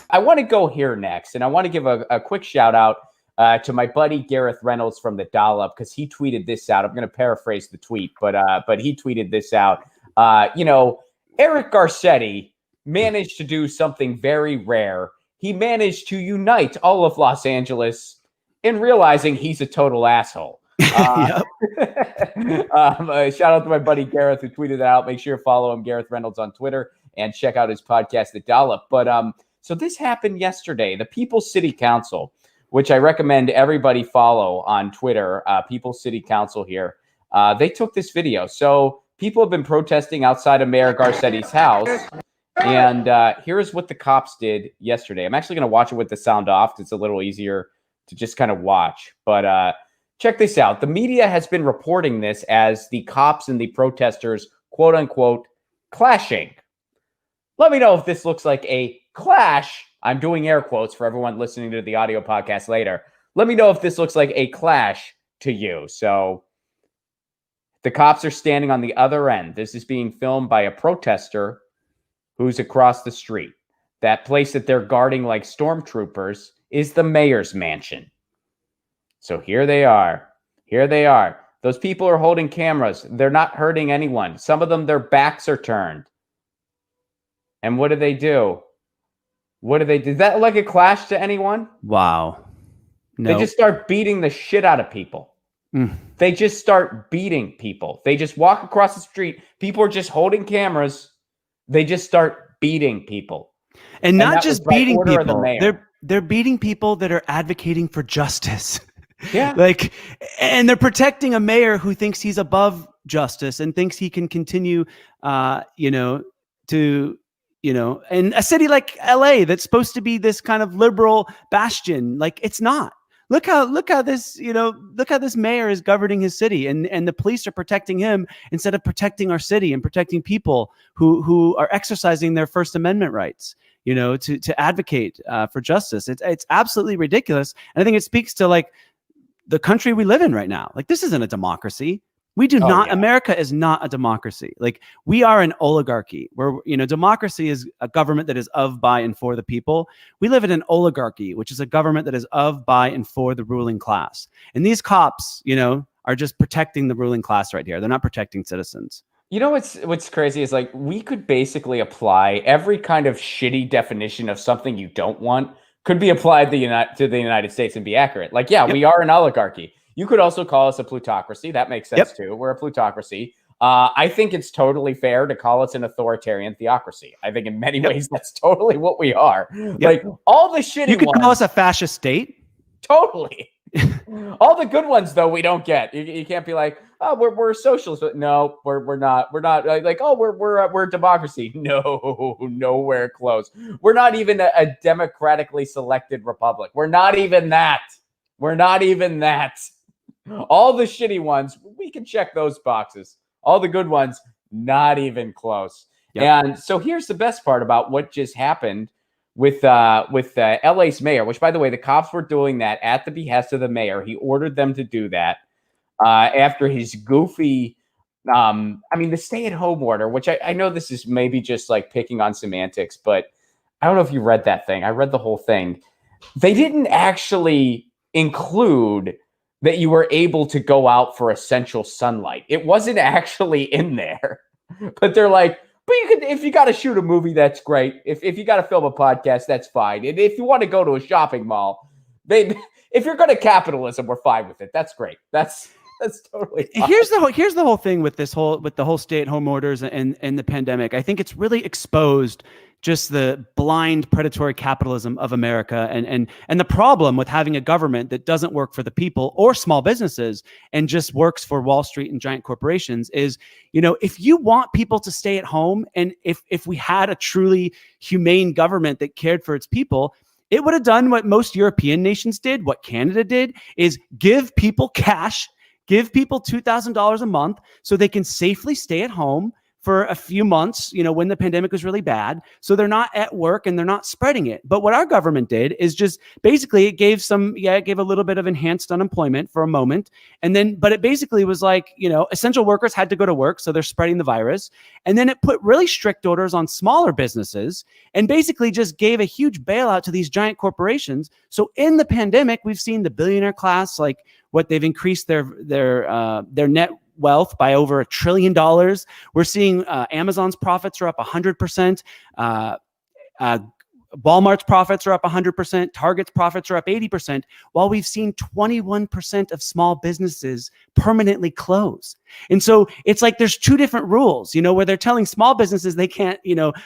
I want to go here next, and I want to give a quick shout out to my buddy Gareth Reynolds from the Dollop, because he tweeted this out. I'm going to paraphrase the tweet, but he tweeted this out. Eric Garcetti managed to do something very rare. He managed to unite all of Los Angeles in realizing he's a total asshole. Shout out to my buddy Gareth who tweeted that out. Make sure you follow him, Gareth Reynolds, on Twitter, and check out his podcast, The Dollop. But so this happened yesterday. The People's City Council, which I recommend everybody follow on Twitter, People's City Council here, they took this video. So people have been protesting outside of Mayor Garcetti's house. And here's what the cops did yesterday. I'm actually going to watch it with the sound off. It's a little easier to just kind of watch. But check this out. The media has been reporting this as the cops and the protesters, quote unquote, clashing. Let me know if this looks like a clash. I'm doing air quotes for everyone listening to the audio podcast later. Let me know if this looks like a clash to you. So the cops are standing on the other end. This is being filmed by a protester who's across the street. That place that they're guarding like stormtroopers is the mayor's mansion. So here they are. Here they are. Those people are holding cameras. They're not hurting anyone. Some of them, their backs are turned. And what do they do? What do they do? Is that like a clash to anyone? Wow. No. They just start beating the shit out of people. They just start beating people. They just walk across the street. People are just holding cameras. They just start beating people. And not just beating people. They're beating people that are advocating for justice. Yeah. And they're protecting a mayor who thinks he's above justice and thinks he can continue, in a city like LA that's supposed to be this kind of liberal bastion. Like, it's not. Look how this mayor is governing his city, and the police are protecting him instead of protecting our city and protecting people who are exercising their First Amendment rights, to advocate for justice. It's absolutely ridiculous. And I think it speaks to like the country we live in right now. Like, this isn't a democracy. We do not. Yeah. America is not a democracy. Like, we are an oligarchy where, democracy is a government that is of, by, and for the people. We live in an oligarchy, which is a government that is of, by, and for the ruling class. And these cops, are just protecting the ruling class right here. They're not protecting citizens. What's crazy is like we could basically apply every kind of shitty definition of something you don't want could be applied to the United States and be accurate. Like, yeah, we are an oligarchy. You could also call us a plutocracy. That makes sense too. We're a plutocracy. I think it's totally fair to call us an authoritarian theocracy. I think in many ways that's totally what we are. Like all the shitty You could ones, call us a fascist state. Totally. All the good ones though we don't get. You can't be like, oh, we're socialists. No, we're not. We're not like, oh, we're a democracy. No, nowhere close. We're not even a democratically selected republic. We're not even that. We're not even that. All the shitty ones, we can check those boxes. All the good ones, not even close. Yep. And so here's the best part about what just happened with LA's mayor, which, by the way, the cops were doing that at the behest of the mayor. He ordered them to do that after his goofy, the stay-at-home order, which I know this is maybe just like picking on semantics, but I don't know if you read that thing. I read the whole thing. They didn't actually include that you were able to go out for essential sunlight. It wasn't actually in there, but they're like, but you could, if you got to shoot a movie, that's great. If you got to film a podcast, that's fine. And if you want to go to a shopping mall, if you're going to capitalism, we're fine with it. That's great. That's totally fine. Here's the whole thing with the whole stay-at-home orders and the pandemic. I think it's really exposed just the blind predatory capitalism of America and the problem with having a government that doesn't work for the people or small businesses and just works for Wall Street and giant corporations is, if you want people to stay at home, and if we had a truly humane government that cared for its people, it would have done what most European nations did, what Canada did, is give people cash, give people $2,000 a month so they can safely stay at home for a few months, when the pandemic was really bad. So they're not at work and they're not spreading it. But what our government did is just basically it gave a little bit of enhanced unemployment for a moment. But it basically was like, essential workers had to go to work. So they're spreading the virus. And then it put really strict orders on smaller businesses and basically just gave a huge bailout to these giant corporations. So in the pandemic, we've seen the billionaire class, like what they've increased their net wealth by over $1 trillion. We're seeing Amazon's profits are up 100%. Walmart's profits are up 100%. Target's profits are up 80%, while we've seen 21% of small businesses permanently close. And so it's like there's two different rules, where they're telling small businesses they can't,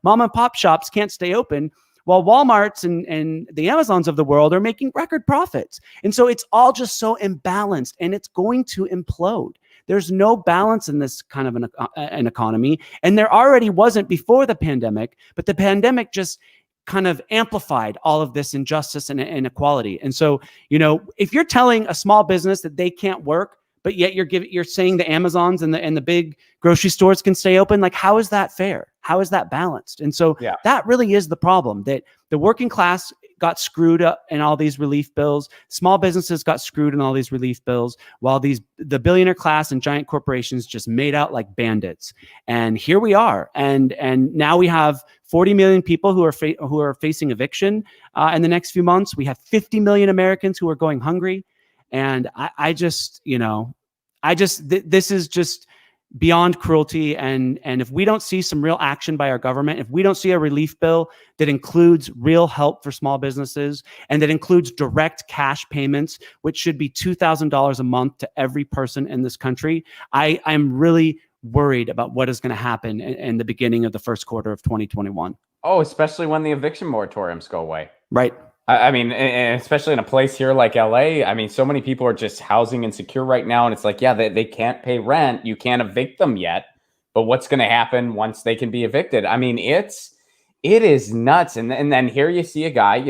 mom and pop shops can't stay open, while Walmart's and the Amazons of the world are making record profits. And so it's all just so imbalanced, and it's going to implode. There's no balance in this kind of an economy. And there already wasn't before the pandemic, but the pandemic just kind of amplified all of this injustice and inequality. And so, if you're telling a small business that they can't work, but yet you're saying the Amazons and the big grocery stores can stay open, like, how is that fair? How is that balanced? And so that really is the problem, that the working class got screwed up in all these relief bills. Small businesses got screwed in all these relief bills, while the billionaire class and giant corporations just made out like bandits. And here we are. And now we have 40 million people who are facing eviction in the next few months. We have 50 million Americans who are going hungry. And this is just beyond cruelty. And if we don't see some real action by our government, if we don't see a relief bill that includes real help for small businesses and that includes direct cash payments, which should be $2,000 a month to every person in this country, I'm really worried about what is going to happen in the beginning of the first quarter of 2021. Oh, especially when the eviction moratoriums go away. Right. I mean, and especially in a place here like LA, I mean, so many people are just housing insecure right now. And it's like, they can't pay rent. You can't evict them yet. But what's going to happen once they can be evicted? I mean, it is nuts. And then here you see a guy,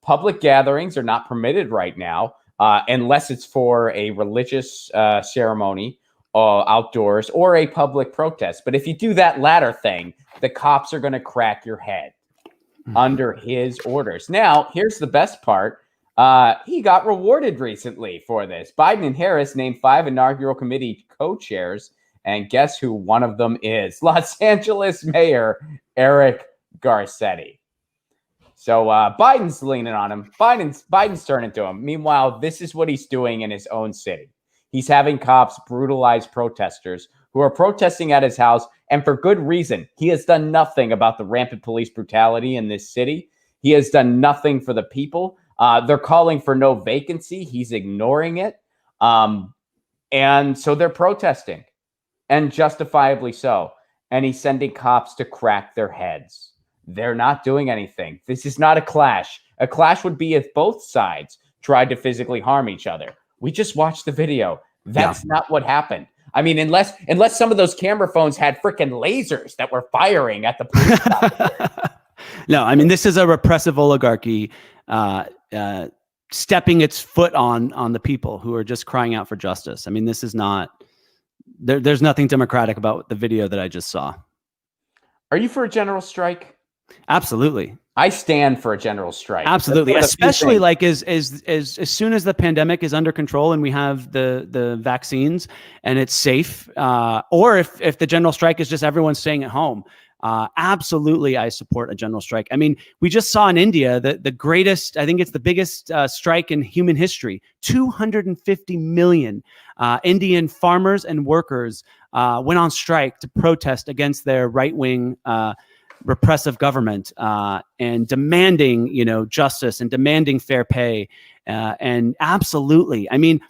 public gatherings are not permitted right now unless it's for a religious ceremony outdoors or a public protest. But if you do that latter thing, the cops are going to crack your head under his orders. Now, here's the best part. He got rewarded recently for this. Biden and Harris named 5 inaugural committee co-chairs, and guess who one of them is? Los Angeles Mayor Eric Garcetti. So Biden's leaning on him. Biden's turning to him. Meanwhile, this is what he's doing in his own city. He's having cops brutalize protesters who are protesting at his house, and for good reason. He has done nothing about the rampant police brutality in this city. He has done nothing for the people. They're calling for no vacancy. He's ignoring it. And so they're protesting, and justifiably so. And he's sending cops to crack their heads. They're not doing anything. This is not a clash. A clash would be if both sides tried to physically harm each other. We just watched the video. That's not what happened. I mean, unless some of those camera phones had freaking lasers that were firing at the police. No, I mean, this is a repressive oligarchy stepping its foot on the people who are just crying out for justice. I mean, this is not, there's nothing democratic about the video that I just saw. Are you for a general strike? Absolutely. I stand for a general strike. Absolutely. Especially like as soon as the pandemic is under control and we have the vaccines and it's safe, or if the general strike is just everyone staying at home. Absolutely, I support a general strike. I mean, we just saw in India the greatest, I think it's the biggest strike in human history. 250 million Indian farmers and workers went on strike to protest against their right-wing repressive government and demanding, justice and demanding fair pay. And absolutely, I mean,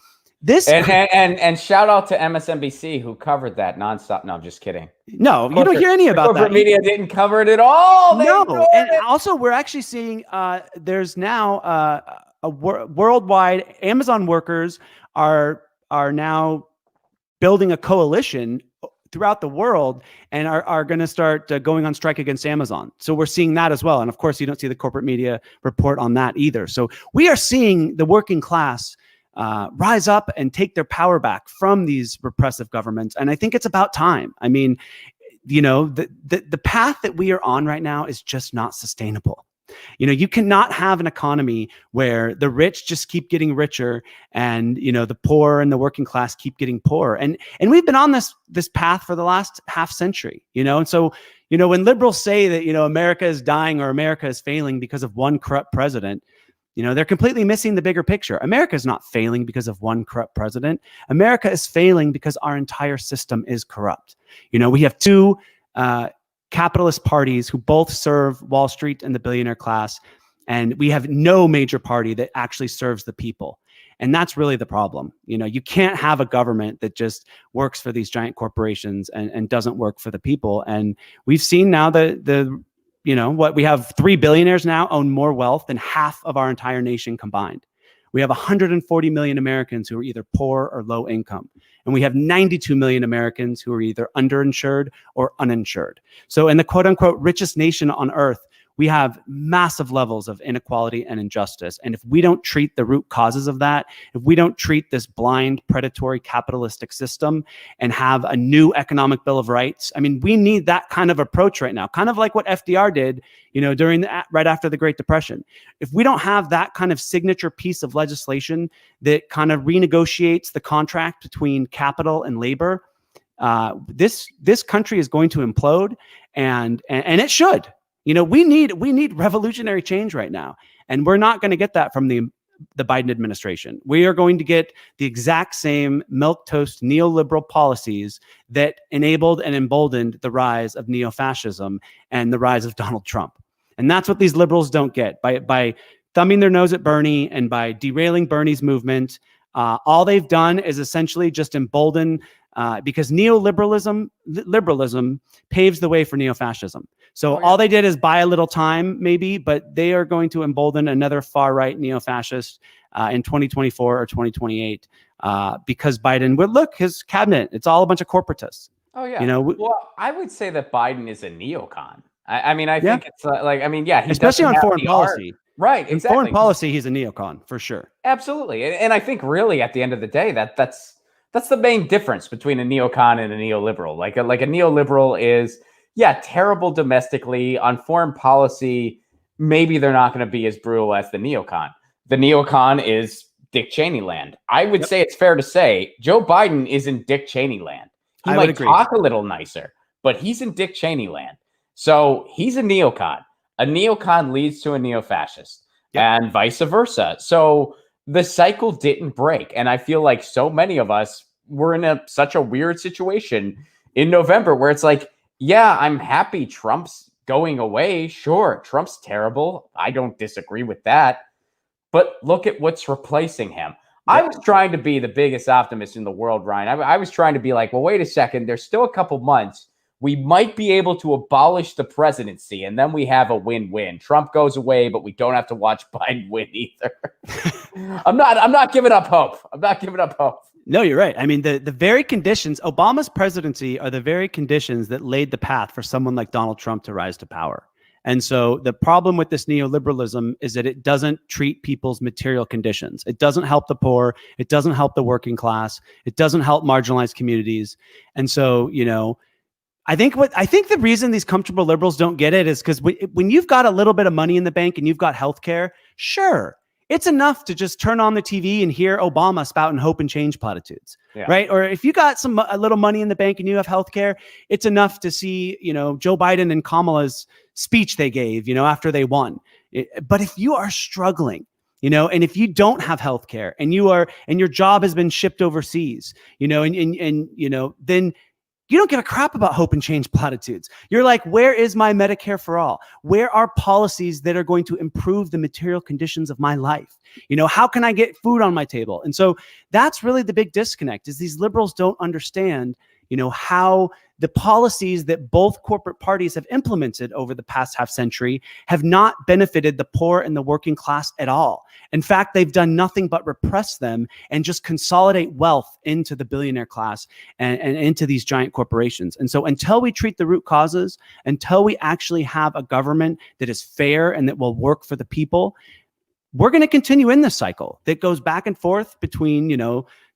this and shout out to MSNBC who covered that nonstop. No, I'm just kidding. No, you don't hear any about that. Corporate media didn't cover it at all. No, and also we're actually seeing there's now a worldwide Amazon workers are now building a coalition throughout the world and are going to start going on strike against Amazon. So we're seeing that as well. And of course, you don't see the corporate media report on that either. So we are seeing the working class rise up and take their power back from these repressive governments. And I think it's about time. I mean, the path that we are on right now is just not sustainable. You cannot have an economy where the rich just keep getting richer and, the poor and the working class keep getting poorer. And we've been on this path for the last half century, and so, when liberals say that, America is dying or America is failing because of one corrupt president, they're completely missing the bigger picture. America is not failing because of one corrupt president. America is failing because our entire system is corrupt. We have two capitalist parties who both serve Wall Street and the billionaire class, and we have no major party that actually serves the people. And that's really the problem. You can't have a government that just works for these giant corporations and doesn't work for the people. And we've seen now we have 3 billionaires now own more wealth than half of our entire nation combined. We have 140 million Americans who are either poor or low income. And we have 92 million Americans who are either underinsured or uninsured. So in the quote unquote richest nation on earth, we have massive levels of inequality and injustice. And if we don't treat the root causes of that, if we don't treat this blind, predatory, capitalistic system and have a new economic bill of rights, we need that kind of approach right now, kind of like what FDR did, right after the Great Depression. If we don't have that kind of signature piece of legislation that kind of renegotiates the contract between capital and labor, this country is going to implode, and it should. We need revolutionary change right now, and we're not going to get that from the Biden administration. We are going to get the exact same milquetoast neoliberal policies that enabled and emboldened the rise of neo-fascism and the rise of Donald Trump. And that's what these liberals don't get. By thumbing their nose at Bernie and by derailing Bernie's movement, all they've done is essentially just embolden, because liberalism paves the way for neo-fascism. So all they did is buy a little time, maybe, but they are going to embolden another far-right neo-fascist in 2024 or 2028 because Biden would look his cabinet. It's all a bunch of corporatists. Oh yeah. Well, I would say that Biden is a neocon. I think it's he especially on foreign policy. Right, exactly. In foreign policy, he's a neocon for sure. Absolutely, and I think really at the end of the day, that's the main difference between a neocon and a neoliberal. Like a neoliberal is, terrible domestically. On foreign policy, maybe they're not going to be as brutal as the neocon. The neocon is Dick Cheney land. I would say it's fair to say Joe Biden is in Dick Cheney land. He might talk a little nicer, but he's in Dick Cheney land. So he's a neocon. A neocon leads to a neo-fascist and vice versa. So the cycle didn't break. And I feel like so many of us were in such a weird situation in November where it's like, I'm happy Trump's going away. Sure, Trump's terrible. I don't disagree with that. But look at what's replacing him. I was trying to be the biggest optimist in the world, Ryan. I was trying to be like, well, wait a second. There's still a couple months. We might be able to abolish the presidency, and then we have a win-win. Trump goes away, but we don't have to watch Biden win either. I'm not giving up hope. No, you're right. The very conditions, Obama's presidency are the very conditions that laid the path for someone like Donald Trump to rise to power. And so the problem with this neoliberalism is that it doesn't treat people's material conditions. It doesn't help the poor. It doesn't help the working class. It doesn't help marginalized communities. And so, I think the reason these comfortable liberals don't get it is because when you've got a little bit of money in the bank and you've got healthcare, sure, it's enough to just turn on the TV and hear Obama spouting hope and change platitudes, right? Or if you got a little money in the bank and you have healthcare, it's enough to see, Joe Biden and Kamala's speech they gave, after they won. But if you are struggling, and if you don't have healthcare and your job has been shipped overseas, then you don't give a crap about hope and change platitudes. You're like, where is my Medicare for all? Where are policies that are going to improve the material conditions of my life? How can I get food on my table? And so that's really the big disconnect is these liberals don't understand, how the policies that both corporate parties have implemented over the past half century have not benefited the poor and the working class at all. In fact, they've done nothing but repress them and just consolidate wealth into the billionaire class and into these giant corporations. And so until we treat the root causes, until we actually have a government that is fair and that will work for the people, we're going to continue in this cycle that goes back and forth between,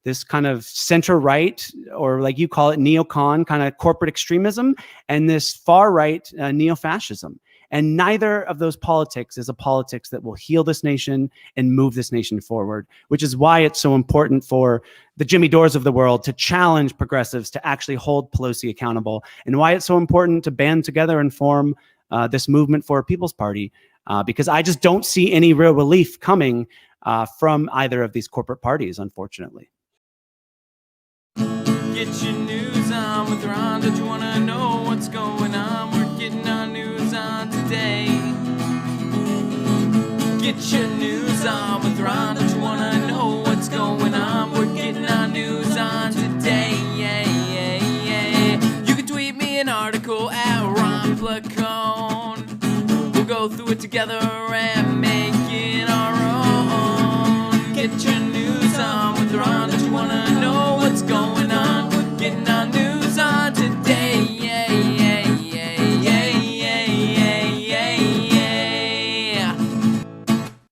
this kind of center right, or like you call it, neocon kind of corporate extremism, and this far right neo-fascism. And neither of those politics is a politics that will heal this nation and move this nation forward, which is why it's so important for the Jimmy Dores of the world to challenge progressives to actually hold Pelosi accountable, and why it's so important to band together and form this movement for a People's Party, because I just don't see any real relief coming from either of these corporate parties, unfortunately. Get your news on with Ron. Don't you want to know what's going on? We're getting our news on today. Get your news on with Ron. Don't you want to know what's going on? We're getting our news on today. Yeah, yeah, yeah. You can tweet me an article at Ron Placone. We'll go through it together and